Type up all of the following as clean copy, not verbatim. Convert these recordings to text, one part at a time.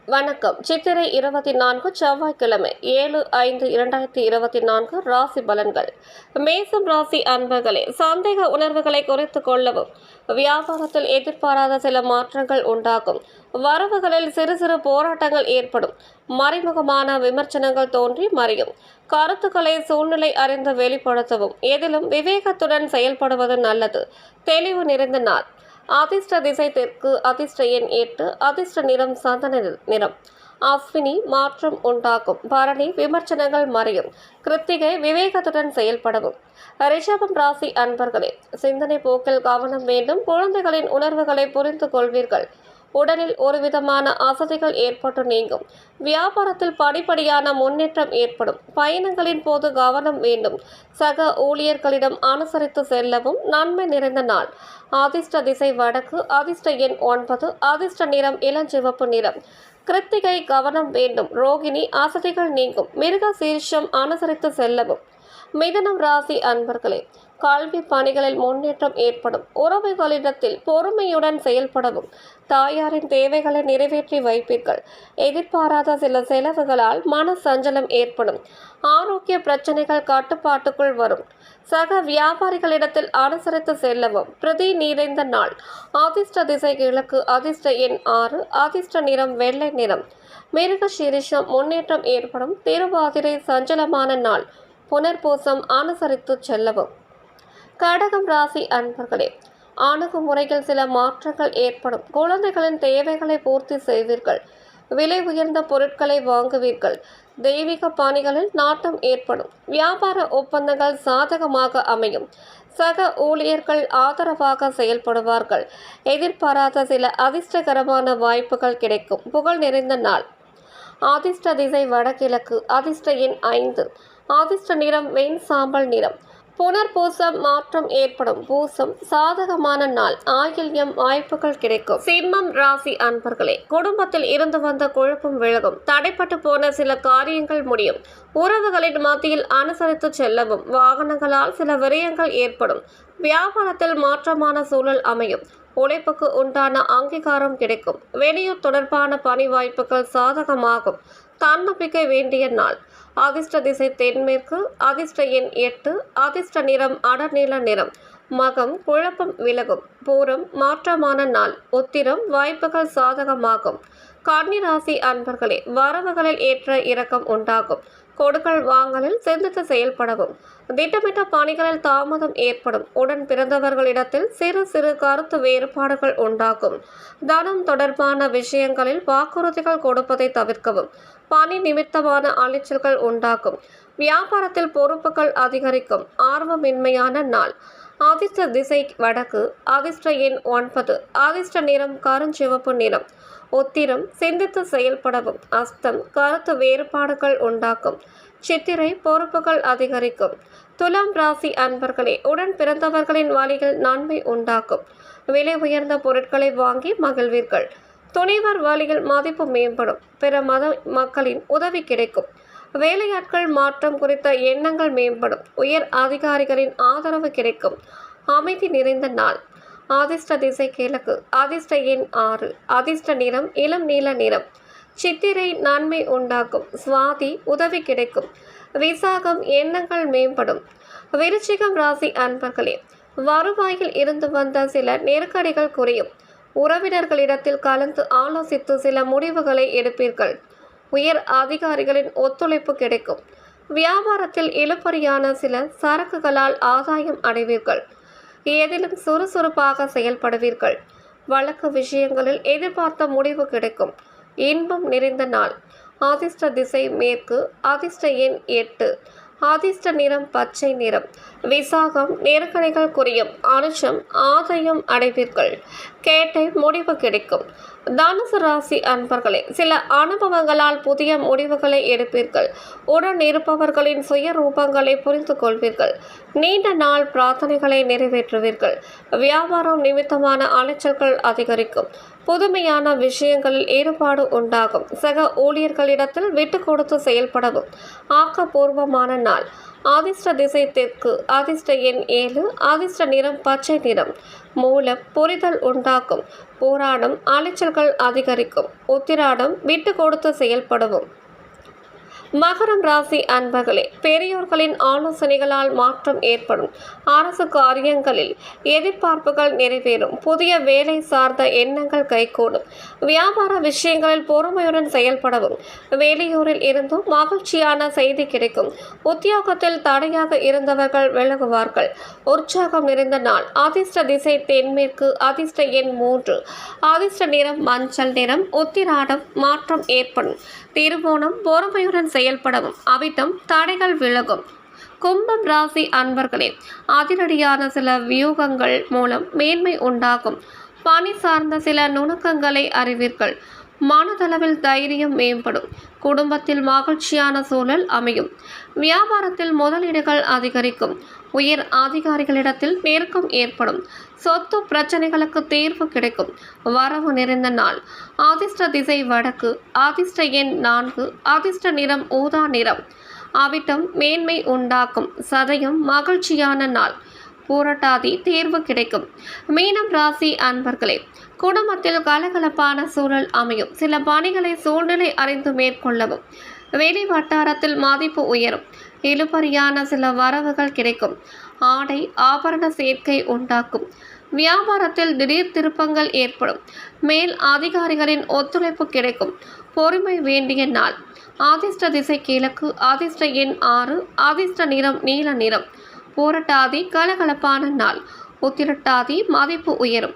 வணக்கம். சித்திரை 24 செவ்வாய்க்கிழமை 7/5/2024 ராசி பலன்கள். மேசம் ராசி அன்பர்களே, சந்தேக உணர்வுகளை குறைத்துக் கொள்ளவும். வியாபாரத்தில் எதிர்பாராத சில மாற்றங்கள் உண்டாகும். வரவுகளில் சிறு சிறு போராட்டங்கள் ஏற்படும். மறைமுகமான விமர்சனங்கள் தோன்றி மறையும். கருத்துக்களை சூழ்நிலை அறிந்து வெளிப்படுத்தவும். எதிலும் விவேகத்துடன் செயல்படுவது நல்லது. தெளிவு நிறைந்த நாள். அதிர்ஷ்ட திசை தெற்கு. அதிர்ஷ்ட எண் 8. அதிர்ஷ்ட நிறம் சந்தன நிறம். அஸ்வினி மாற்றம் உண்டாகும். பரணி விமர்சனங்கள் மறையும். கிருத்திகை விவேகத்துடன் செயல்படவும். ரிஷபம் ராசி அன்பர்களே, சிந்தனை போக்கில் கவனம் வேண்டும். குழந்தைகளின் உணர்வுகளை புரிந்து கொள்வீர்கள். உடலில் ஒரு விதமான அசதிகள் ஏற்பட்டு நீங்கும். வியாபாரத்தில் படிப்படியான முன்னேற்றம் ஏற்படும். பயணங்களின் போது கவனம் வேண்டும். சக ஊழியர்களிடம் அனுசரித்து செல்லவும். நன்மை நிறைந்த நாள். அதிர்ஷ்ட திசை வடக்கு. அதிர்ஷ்ட எண் 9. அதிர்ஷ்ட நிறம் இளஞ்சிவப்பு நிறம். கிருத்திகை கவனம் வேண்டும். ரோகிணி அசதிகள் நீங்கும். மிருக சீர்ஷம் அனுசரித்து செல்லவும். மிதுனம் ராசி அன்பர்களே, கல்வி பணிகளில் முன்னேற்றம் ஏற்படும். உறவுகளிடத்தில் பொறுமையுடன் செயல்படவும். தாயாரின் தேவைகளை நிறைவேற்றி வைப்பீர்கள். எதிர்பாராத சில செலவுகளால் மன சஞ்சலம் ஏற்படும். ஆரோக்கிய பிரச்சனைகள் கட்டுப்பாட்டுக்குள் வரும். சக வியாபாரிகளிடத்தில் அனுசரித்து செல்லவும். பிரதி நிறைந்த நாள். அதிர்ஷ்ட திசை கிழக்கு. அதிர்ஷ்ட எண் 6. அதிர்ஷ்ட நிறம் வெள்ளை நிறம். மிருக சீரிஷம் முன்னேற்றம் ஏற்படும். திருவாதிரை சஞ்சலமான நாள். புனர்பூசம் அனுசரித்து செல்லவும். கடகம் ராசி அன்பர்களே, அணுகுமுறையில் சில மாற்றங்கள் ஏற்படும். குழந்தைகளின் தேவைகளை பூர்த்தி செய்வீர்கள். விலை உயர்ந்த பொருட்களை வாங்குவீர்கள். தெய்வீக பணிகளில் நாட்டம் ஏற்படும். வியாபார ஒப்பந்தங்கள் சாதகமாக அமையும். சக ஊழியர்கள் ஆதரவாக செயல்படுவார்கள். எதிர்பாராத சில அதிர்ஷ்டகரமான வாய்ப்புகள் கிடைக்கும். புகழ் நிறைந்த நாள். அதிர்ஷ்ட திசை வடகிழக்கு. அதிர்ஷ்ட எண் 5. அதிர்ஷ்ட நிறம் வெண் சாம்பல் நிறம். புனர்பூசம் மாற்றம் ஏற்படும். பூசம் சாதகமான நாள். ஆயில்யம் வாய்ப்புகள் கிடைக்கும். சிம்மம் ராசி அன்பர்களே, குடும்பத்தில் இருந்து வந்த குழப்பம் விலகும். தடைப்பட்டு போன சில காரியங்கள் முடியும். உறவுகளின் மத்தியில் அனுசரித்து செல்லவும். வாகனங்களால் சில விரயங்கள் ஏற்படும். வியாபாரத்தில் மாற்றமான சூழல் அமையும். உழைப்புக்கு உண்டான அங்கீகாரம் கிடைக்கும். வெளியூர் தொடர்பான பணி வாய்ப்புகள் சாதகமாகும். தன்னம்பிக்கை வேண்டிய நாள். அதிர்ஷ்ட திசை தென்மேற்கு. அதிர்ஷ்ட எண் 8. அதிர்ஷ்ட நிறம் அடர்நீல நிறம். மகம் குழப்பம் விலகும். பூரம் மாற்றமான நாள். உத்திரம் வாய்ப்புகள் சாதகமாகும். கன்னி ராசி அன்பர்களே, வரவுகளில் ஏற்ற இறக்கம் உண்டாகும். கொடுக்கல் வாங்கலில் சிந்தித்து செயல்படவும். திட்டமிட்ட பணிகளில் தாமதம் ஏற்படும். உடன் பிறந்தவர்களிடத்தில் சிறு சிறு கருத்து வேறுபாடுகள் உண்டாகும். தனம் தொடர்பான விஷயங்களில் வாக்குறுதிகள் கொடுப்பதை தவிர்க்கவும். பணி நிமித்தமான அலைச்சல்கள் உண்டாகும். வியாபாரத்தில் பொறுப்புகள் அதிகரிக்கும். ஆர்வமின்மையான நாள். அதிர்ஷ்ட திசை வடக்கு. அதிர்ஷ்ட எண் 9. அதிர்ஷ்ட நிறம் கருஞ்சிவப்பு நிறம். உத்திரம் சிந்தித்து செயல்படவும். அஸ்தம் கருத்து வேறுபாடுகள் உண்டாக்கும். சித்திரை பொறுப்புகள் அதிகரிக்கும். துலாம் ராசி அன்பர்களே, உடன் பிறந்தவர்களின் வழியில் நன்மை உண்டாக்கும். விலை உயர்ந்த பொருட்களை வாங்கி மகிழ்வீர்கள். துணைவர் வழியில் மதிப்பு மேம்படும். பிற மத மக்களின் உதவி கிடைக்கும். வேலையாட்கள் மாற்றம் குறித்த எண்ணங்கள் மேம்படும். உயர் அதிகாரிகளின் ஆதரவு கிடைக்கும். அமைதி நிறைந்த நாள். அதிர்ஷ்ட திசை கிழக்கு. அதிர்ஷ்ட எண் 6. அதிர்ஷ்ட நிறம் இளம் நீல நிறம். சித்திரை நன்மை உண்டாக்கும். சுவாதி உதவி கிடைக்கும். விசாகம் எண்ணங்கள் மேம்படும். விருச்சிகம் ராசி அன்பர்களே, வருவாயில் இருந்து வந்த சில நெருக்கடிகள் குறையும். உறவினர்களிடத்தில் கலந்து ஆலோசித்து சில முடிவுகளை எடுப்பீர்கள். உயர் அதிகாரிகளின் ஒத்துழைப்பு கிடைக்கும். வியாபாரத்தில் இழுபறியான சில சரக்குகளால் ஆதாயம் அடைவீர்கள். எதிலும் சுறுசுறுப்பாக செயல்படுவீர்கள். வழக்கு விஷயங்களில் எதிர்பார்த்த முடிவு கிடைக்கும். இன்பம் நிறைந்த நாள். அதிர்ஷ்ட திசை மேற்கு. அதிர்ஷ்ட எண் 8. அதிர்ஷ்ட நிறம் பச்சை நிறம். விசாகம் நெருக்கடிகள் குறையும். அனுஷம் ஆதாயம் அடைவீர்கள். கேட்டை முடிவு கிடைக்கும். தனுசு ராசி அன்பர்களே, சில அனுபவங்களால் புதிய முடிவுகளை எடுப்பீர்கள். உடன் இருப்பவர்களின் சுய ரூபங்களை புரிந்து கொள்வீர்கள். நீண்ட நாள் பிரார்த்தனைகளை நிறைவேற்றுவீர்கள். வியாபாரம் நிமித்தமான அலைச்சல்கள் அதிகரிக்கும். புதுமையான விஷயங்களில் ஈடுபாடு உண்டாகும். சக ஊழியர்களிடத்தில் விட்டு கொடுத்து செயல்படவும். ஆக்கப்பூர்வமான நாள். அதிர்ஷ்ட திசை தெற்கு, அதிர்ஷ்ட எண் 7, அதிர்ஷ்ட நிறம் பச்சை நிறம். மூலம் புரிதல் உண்டாக்கும், போராடம் அலைச்சல்கள் அதிகரிக்கும், உத்திராடம் விட்டு கொடுத்து செயல்படவும். மகரம் ராசி அன்பர்களே, பெரியோர்களின் ஆலோசனைகளால் மாற்றம் ஏற்படும். அரசு காரியங்களில் எதிர்பார்ப்புகள் நிறைவேறும். புதிய வேலை சார்ந்த எண்ணங்கள் கைகூடும். வியாபார விஷயங்களில் பொறுமையுடன் செயல்படவும். வெளியூரில் இருந்தும் மகிழ்ச்சியான செய்தி கிடைக்கும். உத்தியோகத்தில் தடையாக இருந்தவர்கள் விலகுவார்கள். உற்சாகம் நிறைந்த நாள். அதிர்ஷ்ட திசை தென்மேற்கு, அதிர்ஷ்ட எண் 3, அதிர்ஷ்ட நிறம் மஞ்சள் நிறம். உத்திராடம் மாற்றம் ஏற்படும். திருவோணம் பொறுமையுடன் செயல்படவும். அவிட்டம் தடைகள் விலகும். கும்பம் ராசி அன்பர்களே, அதிரடியான சில வியூகங்கள் மூலம் மேன்மை உண்டாகும். பணி சார்ந்த சில நுணுக்கங்களை அறிவீர்கள். மனதளவில் தைரியம் மேம்படும். குடும்பத்தில் மகிழ்ச்சியான சூழல் அமையும். வியாபாரத்தில் முதலீடுகள் அதிகரிக்கும். உயர் அதிகாரிகளிடத்தில் நெருக்கம் ஏற்படும். சொத்து பிரச்சனைகளுக்கு தீர்வு கிடைக்கும். வரவு நிறைந்த நாள். அதிர்ஷ்ட திசை வடக்கு, அதிர்ஷ்ட எண் 4, அதிர்ஷ்ட நிறம் ஊதா நிறம். அவிட்டம் மேன்மை உண்டாக்கும். சதயம் மகிழ்ச்சியான நாள். பூரட்டாதி தேர்வு கிடைக்கும். மீனம் ராசி அன்பர்களே, குடும்பத்தில் கலகலப்பான சூழல் அமையும். சில பணிகளை சூழ்நிலை அறிந்து மேற்கொள்ளவும். வெளி வட்டாரத்தில் மதிப்பு உயரும். இழுபறியான சில வரவுகள் கிடைக்கும். ஆடை ஆபரண சேர்க்கை உண்டாக்கும். வியாபாரத்தில் திடீர் திருப்பங்கள் ஏற்படும். மேல் அதிகாரிகளின் ஒத்துழைப்பு கிடைக்கும். பொறுமை வேண்டிய நாள். அதிர்ஷ்ட திசை கிழக்கு, அதிர்ஷ்ட எண் 6, அதிர்ஷ்ட நிறம் நீல நிறம். பூரட்டாதி கலகலப்பான நாள். உத்திரட்டாதி மதிப்பு உயரும்.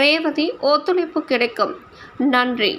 ரேவதி ஒத்துழைப்பு கிடைக்கும். நன்றி.